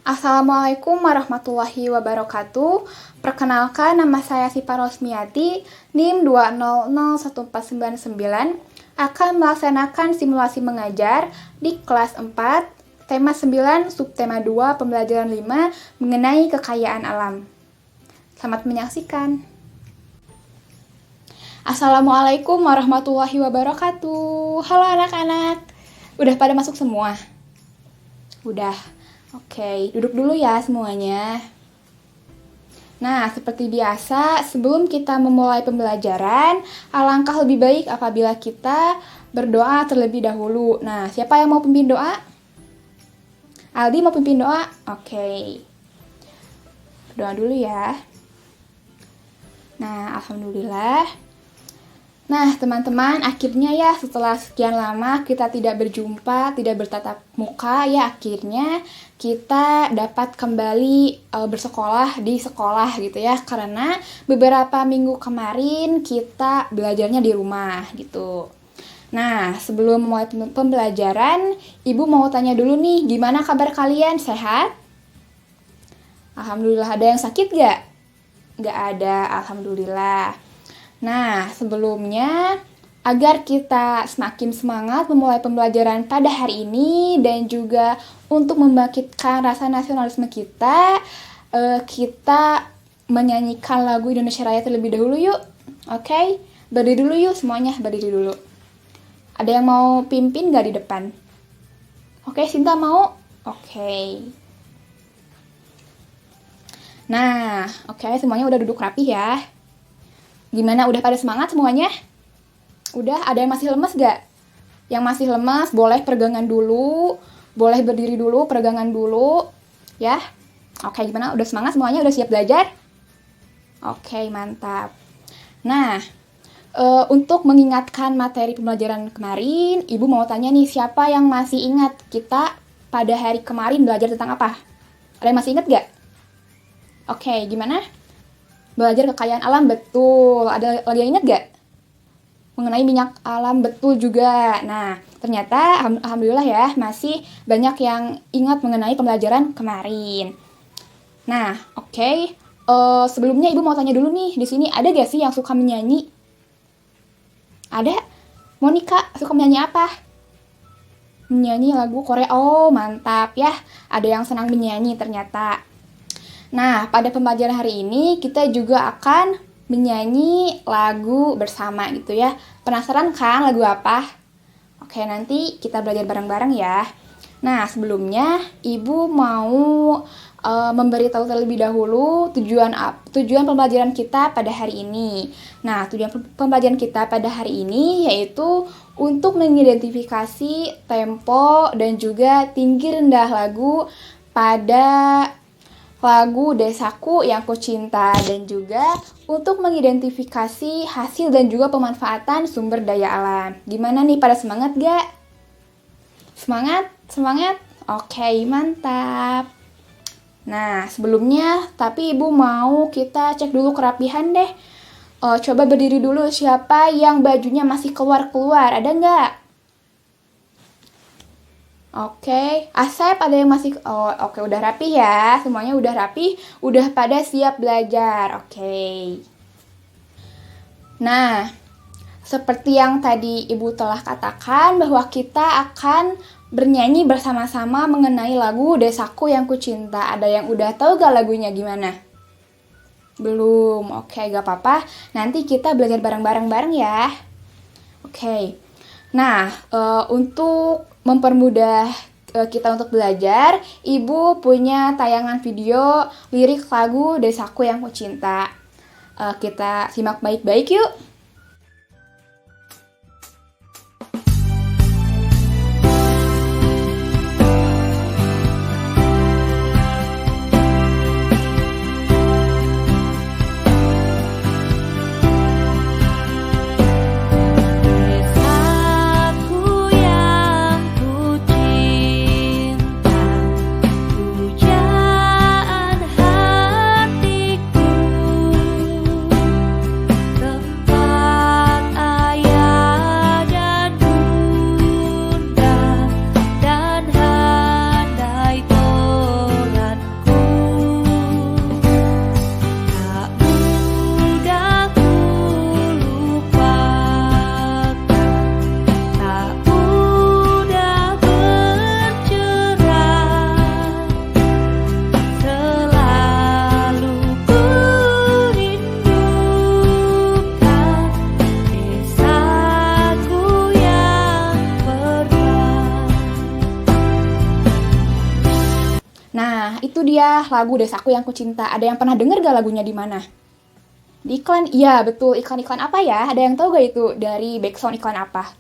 Assalamualaikum warahmatullahi wabarakatuh. Perkenalkan, nama saya Sipa Rosmiati, NIM 2001499, akan melaksanakan simulasi mengajar di kelas 4, tema 9, subtema 2, pembelajaran 5, mengenai kekayaan alam. Selamat menyaksikan. Assalamualaikum warahmatullahi wabarakatuh. Halo anak-anak. Udah pada masuk semua? Udah. Oke, duduk dulu ya semuanya. Nah, seperti biasa, sebelum kita memulai pembelajaran, alangkah lebih baik apabila kita berdoa terlebih dahulu. Nah, siapa yang mau pimpin doa? Aldi mau pimpin doa? Oke. Doa dulu ya. Nah, alhamdulillah. Nah, teman-teman, akhirnya ya setelah sekian lama kita tidak berjumpa, tidak bertatap muka, ya akhirnya kita dapat kembali bersekolah di sekolah gitu ya. Karena beberapa minggu kemarin kita belajarnya di rumah gitu. Nah, sebelum memulai pembelajaran, Ibu mau tanya dulu nih, gimana kabar kalian? Sehat? Alhamdulillah. Ada yang sakit gak? Gak ada, alhamdulillah. Nah, sebelumnya, agar kita semakin semangat memulai pembelajaran pada hari ini dan juga untuk membangkitkan rasa nasionalisme kita, kita menyanyikan lagu Indonesia Raya terlebih dahulu yuk. Oke? Berdiri dulu yuk semuanya, berdiri dulu. Ada yang mau pimpin gak di depan? Oke, Sinta mau? Oke. Nah, oke, semuanya udah duduk rapi ya. Gimana, udah pada semangat semuanya? Udah, ada yang masih lemes gak? Yang masih lemes boleh peregangan dulu, boleh berdiri dulu, peregangan dulu, ya. Oke, gimana? Udah semangat semuanya? Udah siap belajar? Oke, mantap. Nah, untuk mengingatkan materi pembelajaran kemarin, Ibu mau tanya nih, siapa yang masih ingat kita pada hari kemarin belajar tentang apa? Ada yang masih ingat gak? Oke, gimana? Belajar kekayaan alam, betul. Ada lagi yang ingat gak? Mengenai minyak alam, betul juga. Nah, ternyata alhamdulillah ya, masih banyak yang ingat mengenai pembelajaran kemarin. Nah, oke. Sebelumnya Ibu mau tanya dulu nih, di sini ada gak sih yang suka menyanyi? Ada? Monica, suka menyanyi apa? Menyanyi lagu Korea. Oh, mantap ya. Ada yang senang menyanyi ternyata. Nah, pada pembelajaran hari ini kita juga akan menyanyi lagu bersama gitu ya. Penasaran kan lagu apa? Oke, nanti kita belajar bareng-bareng ya. Nah, sebelumnya Ibu mau memberitahu terlebih dahulu tujuan pembelajaran kita pada hari ini. Nah, tujuan pembelajaran kita pada hari ini yaitu untuk mengidentifikasi tempo dan juga tinggi rendah lagu pada lagu Desaku Yang Kucinta, dan juga untuk mengidentifikasi hasil dan juga pemanfaatan sumber daya alam. Gimana nih, pada semangat gak? Semangat? Semangat? Oke, mantap. Nah, sebelumnya tapi Ibu mau kita cek dulu kerapihan deh. Coba berdiri dulu, siapa yang bajunya masih keluar-keluar, ada nggak? Oke, Asep ada yang masih... oke, udah rapi ya. Semuanya udah rapi, udah pada siap belajar. Oke. Nah, seperti yang tadi Ibu telah katakan bahwa kita akan bernyanyi bersama-sama mengenai lagu Desaku Yang Kucinta. Ada yang udah tahu gak lagunya gimana? Belum. Oke, gak apa-apa. Nanti kita belajar bareng-bareng ya. Oke. Nah, untuk mempermudah kita untuk belajar, Ibu punya tayangan video lirik lagu Desaku Yang Kucinta. Kita simak baik-baik yuk. Pujaan hatiku, tempat Nah, itu dia lagu Desaku Yang Kucinta. Ada yang pernah denger gak lagunya di mana? Di iklan? Iya, betul. Iklan-iklan apa ya? Ada yang tahu gak itu dari background iklan apa?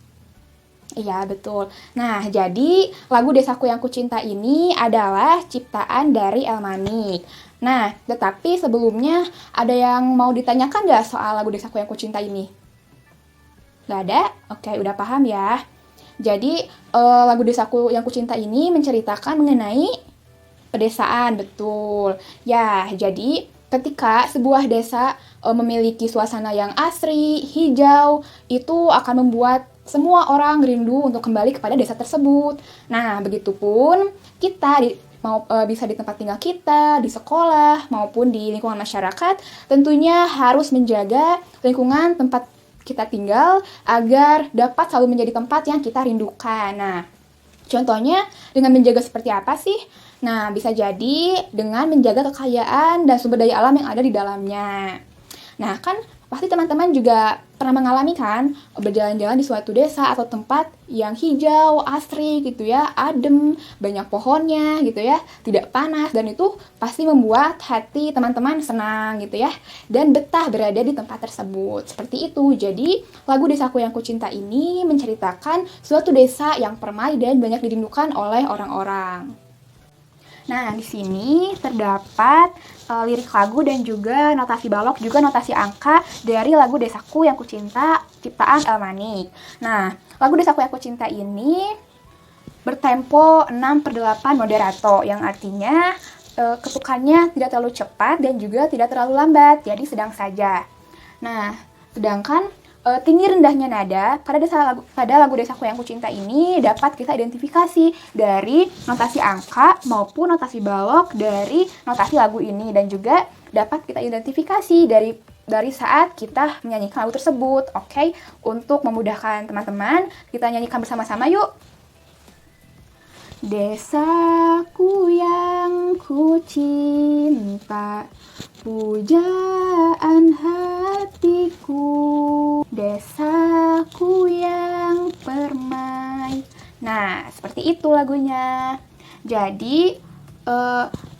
Iya, betul. Nah, jadi lagu Desaku Yang Kucinta ini adalah ciptaan dari Elmanik. Nah, tetapi sebelumnya ada yang mau ditanyakan nggak soal lagu Desaku Yang Kucinta ini? Nggak ada? Oke, udah paham ya. Jadi, lagu Desaku Yang Kucinta ini menceritakan mengenai pedesaan, betul. Ya, jadi ketika sebuah desa memiliki suasana yang asri, hijau, itu akan membuat semua orang rindu untuk kembali kepada desa tersebut. Nah, begitupun kita bisa di tempat tinggal kita, di sekolah, maupun di lingkungan masyarakat, tentunya harus menjaga lingkungan tempat kita tinggal agar dapat selalu menjadi tempat yang kita rindukan. Nah, contohnya dengan menjaga seperti apa sih? Nah, bisa jadi dengan menjaga kekayaan dan sumber daya alam yang ada di dalamnya. Nah, kan pasti teman-teman juga pernah mengalami kan berjalan-jalan di suatu desa atau tempat yang hijau, asri gitu ya, adem, banyak pohonnya gitu ya, tidak panas, dan itu pasti membuat hati teman-teman senang gitu ya, dan betah berada di tempat tersebut. Seperti itu. Jadi, lagu Desaku Yang Kucinta ini menceritakan suatu desa yang permai dan banyak dirindukan oleh orang-orang. Nah, di sini terdapat lirik lagu dan juga notasi balok, juga notasi angka dari lagu Desaku Yang Kucinta ciptaan Elmanik. Nah, lagu Desaku Yang Kucinta ini bertempo 6/8 moderato, yang artinya ketukannya tidak terlalu cepat dan juga tidak terlalu lambat, jadi sedang saja. Nah, sedangkan tinggi rendahnya nada pada lagu Desaku Yang Kucinta ini dapat kita identifikasi dari notasi angka maupun notasi balok dari notasi lagu ini, dan juga dapat kita identifikasi dari saat kita menyanyikan lagu tersebut. Oke, untuk memudahkan teman-teman, kita nyanyikan bersama-sama yuk. Desaku yang kucinta, pujaan hatiku, desaku yang permai. Nah, seperti itu lagunya. Jadi,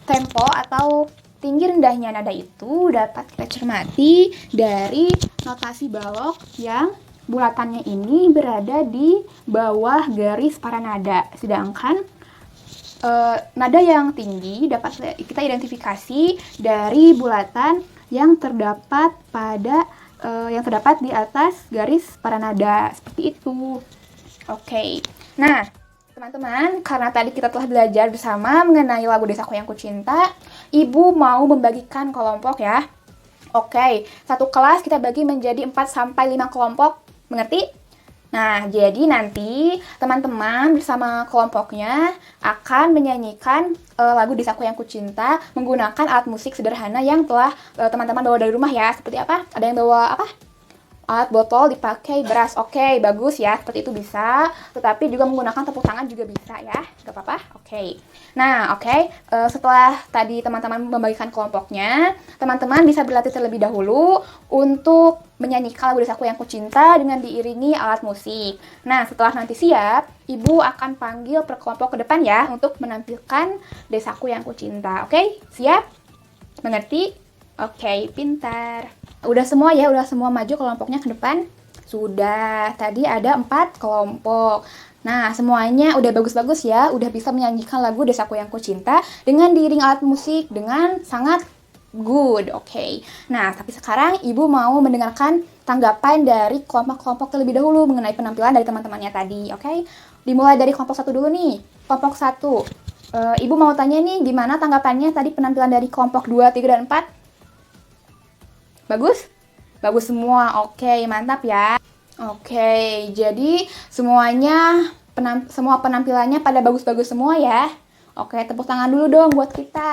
tempo atau tinggi rendahnya nada itu dapat kita cermati dari notasi balok yang bulatannya ini berada di bawah garis para nada. Sedangkan nada yang tinggi dapat kita identifikasi dari bulatan yang terdapat di atas garis para nada. Seperti itu. Oke. Nah, teman-teman, karena tadi kita telah belajar bersama mengenai lagu Desaku Yang Kucinta, Ibu mau membagikan kelompok ya. Oke, satu kelas kita bagi menjadi 4-5 kelompok. Mengerti? Nah, jadi nanti teman-teman bersama kelompoknya akan menyanyikan lagu Desaku Yang Kucinta menggunakan alat musik sederhana yang telah teman-teman bawa dari rumah ya. Seperti apa? Ada yang bawa apa? Alat botol dipakai beras. Oke, bagus ya. Seperti itu bisa. Tetapi juga menggunakan tepuk tangan juga bisa ya. Gak apa-apa? Oke. Nah, oke. Setelah tadi teman-teman membagikan kelompoknya, teman-teman bisa berlatih terlebih dahulu untuk menyanyikan lagu Desaku Yang Kucinta dengan diiringi alat musik. Nah, setelah nanti siap, Ibu akan panggil per kelompok ke depan ya untuk menampilkan Desaku Yang Kucinta. Oke? Siap? Mengerti? Oke, pintar. Udah semua ya, udah semua maju kelompoknya ke depan? Sudah, tadi ada 4 kelompok. Nah, semuanya udah bagus-bagus ya, udah bisa menyanyikan lagu Desaku Yang Kucinta dengan diiring alat musik dengan sangat good, oke. Nah, tapi sekarang Ibu mau mendengarkan tanggapan dari kelompok-kelompok terlebih dahulu mengenai penampilan dari teman-temannya tadi, oke? Dimulai dari kelompok 1 dulu nih, kelompok 1. Ibu mau tanya nih, gimana tanggapannya tadi penampilan dari kelompok 2, 3, dan 4? Bagus? Bagus semua. Oke, mantap ya. Oke, jadi semua penampilannya pada bagus-bagus semua ya. Oke, tepuk tangan dulu dong buat kita.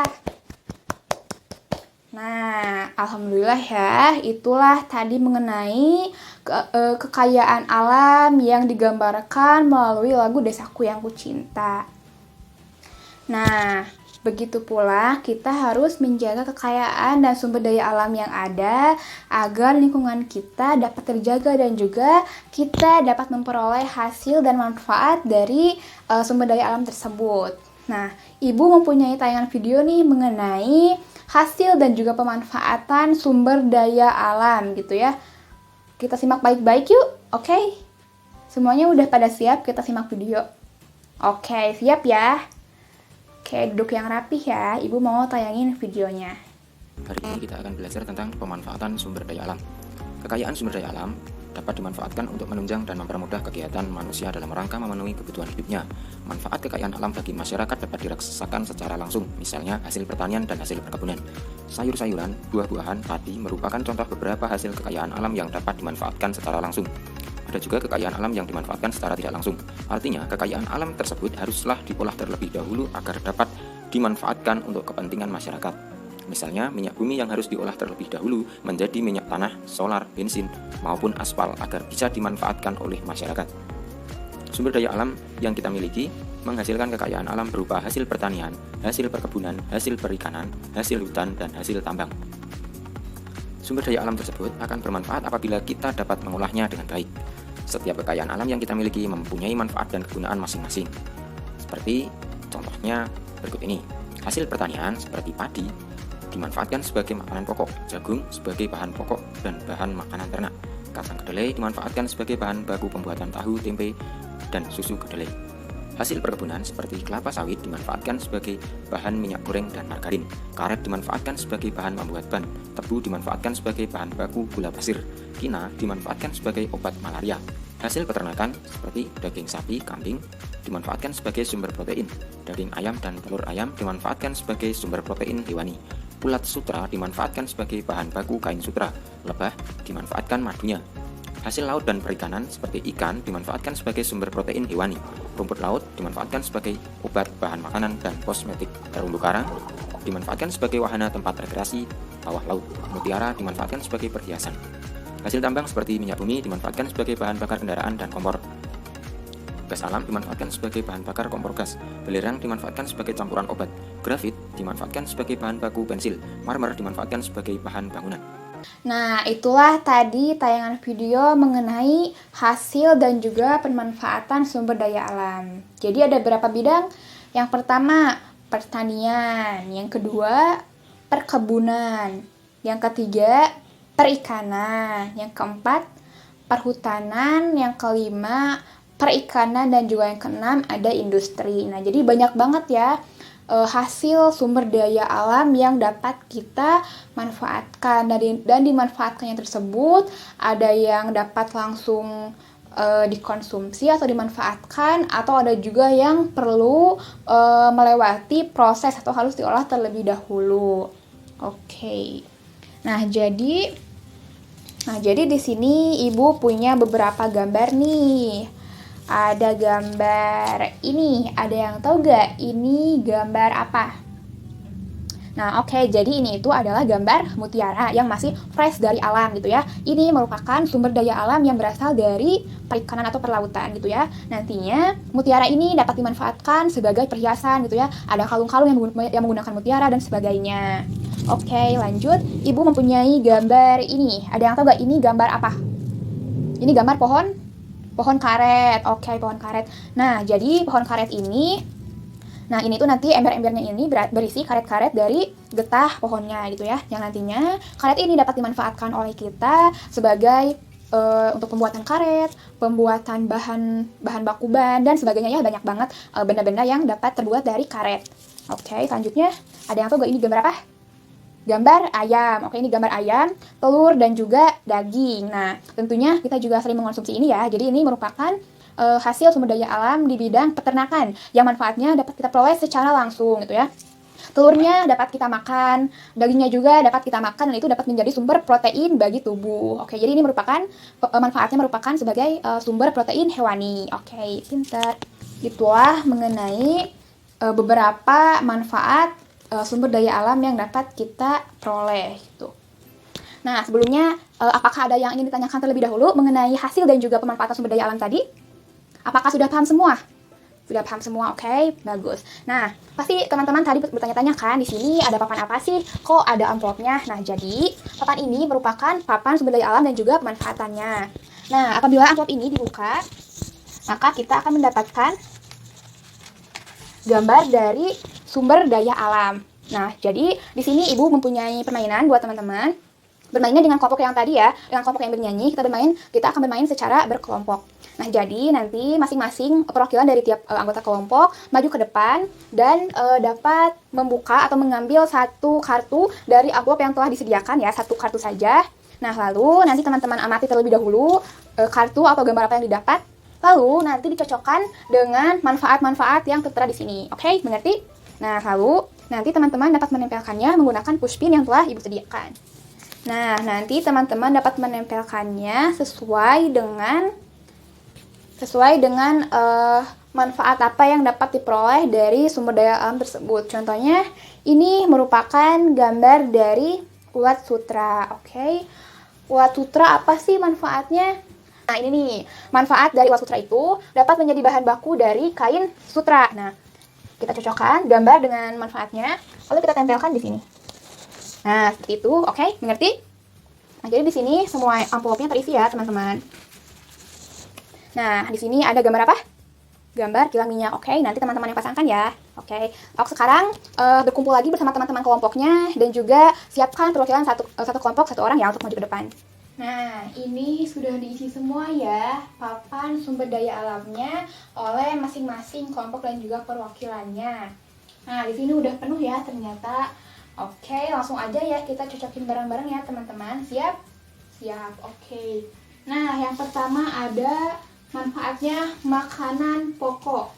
Nah, alhamdulillah ya. Itulah tadi mengenai kekayaan alam yang digambarkan melalui lagu Desaku Yang Kucinta. Nah, begitu pula kita harus menjaga kekayaan dan sumber daya alam yang ada agar lingkungan kita dapat terjaga dan juga kita dapat memperoleh hasil dan manfaat dari sumber daya alam tersebut. Nah, Ibu mempunyai tayangan video nih mengenai hasil dan juga pemanfaatan sumber daya alam gitu ya. Kita simak baik-baik yuk, oke? Semuanya udah pada siap, kita simak video. Oke, siap ya? Oke, duduk yang rapih ya, Ibu mau tayangin videonya. Hari ini kita akan belajar tentang pemanfaatan sumber daya alam. Kekayaan sumber daya alam dapat dimanfaatkan untuk menunjang dan mempermudah kegiatan manusia dalam rangka memenuhi kebutuhan hidupnya. Manfaat kekayaan alam bagi masyarakat dapat dirasakan secara langsung, misalnya hasil pertanian dan hasil perkebunan. Sayur-sayuran, buah-buahan, padi merupakan contoh beberapa hasil kekayaan alam yang dapat dimanfaatkan secara langsung. Ada juga kekayaan alam yang dimanfaatkan secara tidak langsung. Artinya, kekayaan alam tersebut haruslah diolah terlebih dahulu agar dapat dimanfaatkan untuk kepentingan masyarakat. Misalnya, minyak bumi yang harus diolah terlebih dahulu menjadi minyak tanah, solar, bensin, maupun aspal agar bisa dimanfaatkan oleh masyarakat. Sumber daya alam yang kita miliki menghasilkan kekayaan alam berupa hasil pertanian, hasil perkebunan, hasil perikanan, hasil hutan, dan hasil tambang. Sumber daya alam tersebut akan bermanfaat apabila kita dapat mengolahnya dengan baik. Setiap kekayaan alam yang kita miliki mempunyai manfaat dan kegunaan masing-masing. Seperti contohnya berikut ini. Hasil pertanian seperti padi dimanfaatkan sebagai makanan pokok, jagung sebagai bahan pokok dan bahan makanan ternak, kacang kedelai dimanfaatkan sebagai bahan baku pembuatan tahu, tempe, dan susu kedelai. Hasil perkebunan seperti kelapa sawit dimanfaatkan sebagai bahan minyak goreng dan margarin, karet dimanfaatkan sebagai bahan membuat ban, tebu dimanfaatkan sebagai bahan baku gula pasir, kina dimanfaatkan sebagai obat malaria. Hasil peternakan seperti daging sapi, kambing dimanfaatkan sebagai sumber protein, daging ayam dan telur ayam dimanfaatkan sebagai sumber protein hewani. Ulat sutra dimanfaatkan sebagai bahan baku kain sutra, lebah dimanfaatkan madunya. Hasil laut dan perikanan seperti ikan dimanfaatkan sebagai sumber protein hewani. Rumput laut dimanfaatkan sebagai obat bahan makanan dan kosmetik. Terumbu karang dimanfaatkan sebagai wahana tempat rekreasi bawah laut. Mutiara dimanfaatkan sebagai perhiasan. Hasil tambang seperti minyak bumi dimanfaatkan sebagai bahan bakar kendaraan dan kompor. Gas alam dimanfaatkan sebagai bahan bakar kompor gas. Belerang dimanfaatkan sebagai campuran obat. Grafit dimanfaatkan sebagai bahan baku pensil. Marmer dimanfaatkan sebagai bahan bangunan. Nah, itulah tadi tayangan video mengenai hasil dan juga pemanfaatan sumber daya alam. Jadi ada beberapa bidang. Yang pertama, pertanian. Yang kedua, perkebunan. Yang ketiga, perikanan. Yang keempat, perhutanan. Yang kelima, perikanan, dan juga yang keenam ada industri. Nah, jadi banyak banget ya hasil sumber daya alam yang dapat kita manfaatkan, dan dimanfaatkannya tersebut ada yang dapat langsung dikonsumsi atau dimanfaatkan, atau ada juga yang perlu melewati proses atau harus diolah terlebih dahulu. Oke. Nah, jadi di sini Ibu punya beberapa gambar nih. Ada gambar ini, ada yang tahu gak ini gambar apa? Nah, oke, jadi ini itu adalah gambar mutiara yang masih fresh dari alam gitu ya. Ini merupakan sumber daya alam yang berasal dari perikanan atau perlautan gitu ya. Nantinya mutiara ini dapat dimanfaatkan sebagai perhiasan gitu ya. Ada kalung-kalung yang menggunakan mutiara dan sebagainya. Oke, lanjut. Ibu mempunyai gambar ini. Ada yang tahu gak ini gambar apa? Ini gambar pohon karet. Oke, pohon karet. Nah, jadi pohon karet ini, nah ini tuh nanti ember-embernya ini berisi karet-karet dari getah pohonnya gitu ya. Yang nantinya karet ini dapat dimanfaatkan oleh kita sebagai untuk pembuatan karet, pembuatan bahan baku ban, dan sebagainya ya. Banyak banget benda-benda yang dapat terbuat dari karet. Oke, selanjutnya ada yang tahu gak ini gambar apa? Gambar ayam. Oke, ini gambar ayam, telur, dan juga daging. Nah, tentunya kita juga sering mengonsumsi ini ya. Jadi ini merupakan hasil sumber daya alam di bidang peternakan yang manfaatnya dapat kita peroleh secara langsung gitu ya. Telurnya dapat kita makan, dagingnya juga dapat kita makan, dan itu dapat menjadi sumber protein bagi tubuh. Oke, jadi ini merupakan manfaatnya merupakan sebagai sumber protein hewani. Oke, pintar. Itulah mengenai beberapa manfaat sumber daya alam yang dapat kita peroleh gitu. Nah, sebelumnya apakah ada yang ingin ditanyakan terlebih dahulu mengenai hasil dan juga pemanfaatan sumber daya alam tadi? Apakah sudah paham semua? Sudah paham semua, oke, bagus. Nah, pasti teman-teman tadi bertanya-tanya kan, di sini ada papan apa sih? Kok ada amplopnya? Nah, jadi papan ini merupakan papan sumber daya alam dan juga pemanfaatannya. Nah, apabila amplop ini dibuka, maka kita akan mendapatkan gambar dari sumber daya alam. Nah, jadi di sini Ibu mempunyai permainan buat teman-teman. Bermainnya dengan kelompok yang tadi ya, dengan kelompok yang bernyanyi, kita akan bermain secara berkelompok. Nah, jadi nanti masing-masing perwakilan dari tiap anggota kelompok maju ke depan dan dapat membuka atau mengambil satu kartu dari amplop yang telah disediakan ya, satu kartu saja. Nah, lalu nanti teman-teman amati terlebih dahulu kartu atau gambar apa yang didapat. Lalu nanti dicocokkan dengan manfaat-manfaat yang tertera di sini. Oke, mengerti? Nah, lalu nanti teman-teman dapat menempelkannya menggunakan pushpin yang telah Ibu sediakan. Nah, nanti teman-teman dapat menempelkannya sesuai dengan manfaat apa yang dapat diperoleh dari sumber daya alam tersebut. Contohnya, ini merupakan gambar dari ulat sutra. Oke. Ulat sutra apa sih manfaatnya? Nah, ini nih, manfaat dari ulat sutra itu dapat menjadi bahan baku dari kain sutra. Nah, kita cocokkan gambar dengan manfaatnya, lalu kita tempelkan di sini. Nah, seperti itu, oke, mengerti? Nah, jadi di sini semua amplopnya terisi ya, teman-teman. Nah, di sini ada gambar apa? Gambar kilang minyak, oke, nanti teman-teman yang pasangkan ya. Oke, sekarang berkumpul lagi bersama teman-teman kelompoknya dan juga siapkan perwakilan satu kelompok, satu orang ya untuk maju ke depan. Nah, ini sudah diisi semua ya, papan sumber daya alamnya oleh masing-masing kelompok dan juga perwakilannya. Nah, di sini udah penuh ya ternyata. Oke, langsung aja ya kita cocokin bareng-bareng ya teman-teman. Siap? Siap, oke. Nah, yang pertama ada manfaatnya makanan pokok.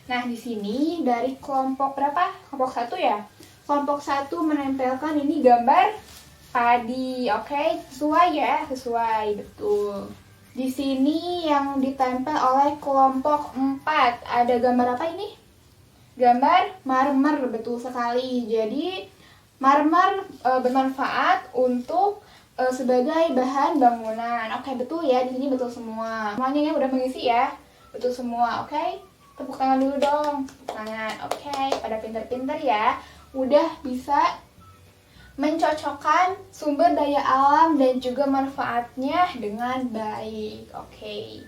Nah, di sini dari kelompok berapa? Kelompok 1 ya? Kelompok 1 menempelkan ini gambar padi, oke, sesuai ya, sesuai, betul. Di sini yang ditempel oleh kelompok 4, ada gambar apa ini? Gambar marmer, betul sekali. Jadi, marmer bermanfaat untuk sebagai bahan bangunan. Oke, betul ya, di sini betul semua. Semuanya ya udah mengisi ya, betul semua, oke? Tepuk tangan dulu dong, tepuk tangan, oke, pada pinter-pinter ya. Udah bisa mencocokkan sumber daya alam dan juga manfaatnya dengan baik. Oke.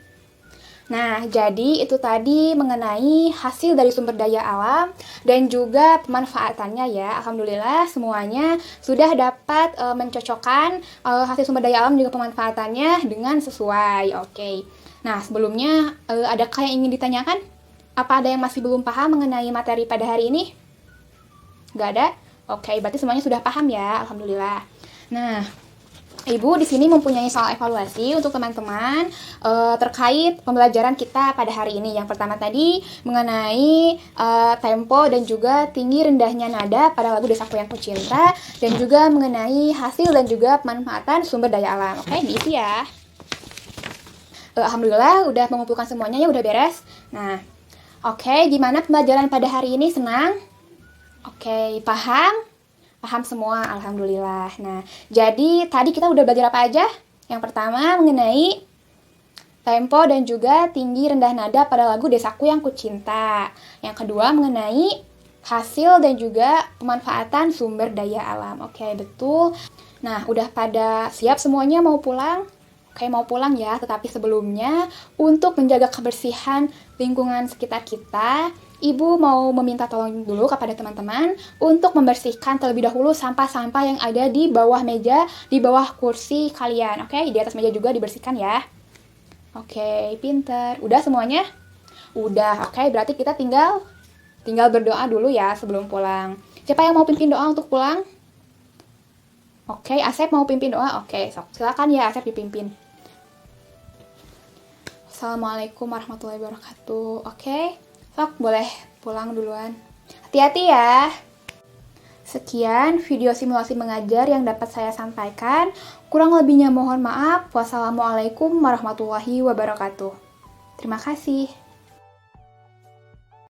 Nah, jadi itu tadi mengenai hasil dari sumber daya alam dan juga pemanfaatannya ya. Alhamdulillah semuanya sudah dapat mencocokkan hasil sumber daya alam dan juga pemanfaatannya dengan sesuai. Oke. Nah, sebelumnya adakah yang ingin ditanyakan? Apa ada yang masih belum paham mengenai materi pada hari ini? Nggak ada? Oke, berarti semuanya sudah paham ya, alhamdulillah. Nah, Ibu di sini mempunyai soal evaluasi untuk teman-teman terkait pembelajaran kita pada hari ini. Yang pertama tadi mengenai tempo dan juga tinggi rendahnya nada pada lagu Desaku Yang Kucinta, dan juga mengenai hasil dan juga pemanfaatan sumber daya alam. Oke, diisi ya. Alhamdulillah udah mengumpulkan semuanya ya, udah beres. Nah, oke, gimana pembelajaran pada hari ini? Senang? Oke, paham? Paham semua, alhamdulillah. Nah, jadi tadi kita udah belajar apa aja? Yang pertama mengenai tempo dan juga tinggi rendah nada pada lagu Desaku Yang Kucinta. Yang kedua mengenai hasil dan juga pemanfaatan sumber daya alam. Oke, betul. Nah, udah pada siap semuanya mau pulang? Oke, mau pulang ya, tetapi sebelumnya untuk menjaga kebersihan lingkungan sekitar kita, Ibu mau meminta tolong dulu kepada teman-teman untuk membersihkan terlebih dahulu sampah-sampah yang ada di bawah meja, di bawah kursi kalian. Oke, di atas meja juga dibersihkan ya. Oke, pinter. Udah semuanya? Udah, oke, berarti kita tinggal berdoa dulu ya sebelum pulang. Siapa yang mau pimpin doa untuk pulang? Oke, Asep mau pimpin doa? Oke, silakan ya Asep dipimpin. Assalamualaikum warahmatullahi wabarakatuh. Oke, sok boleh pulang duluan. Hati-hati ya. Sekian video simulasi mengajar yang dapat saya sampaikan. Kurang lebihnya mohon maaf. Wassalamualaikum warahmatullahi wabarakatuh. Terima kasih.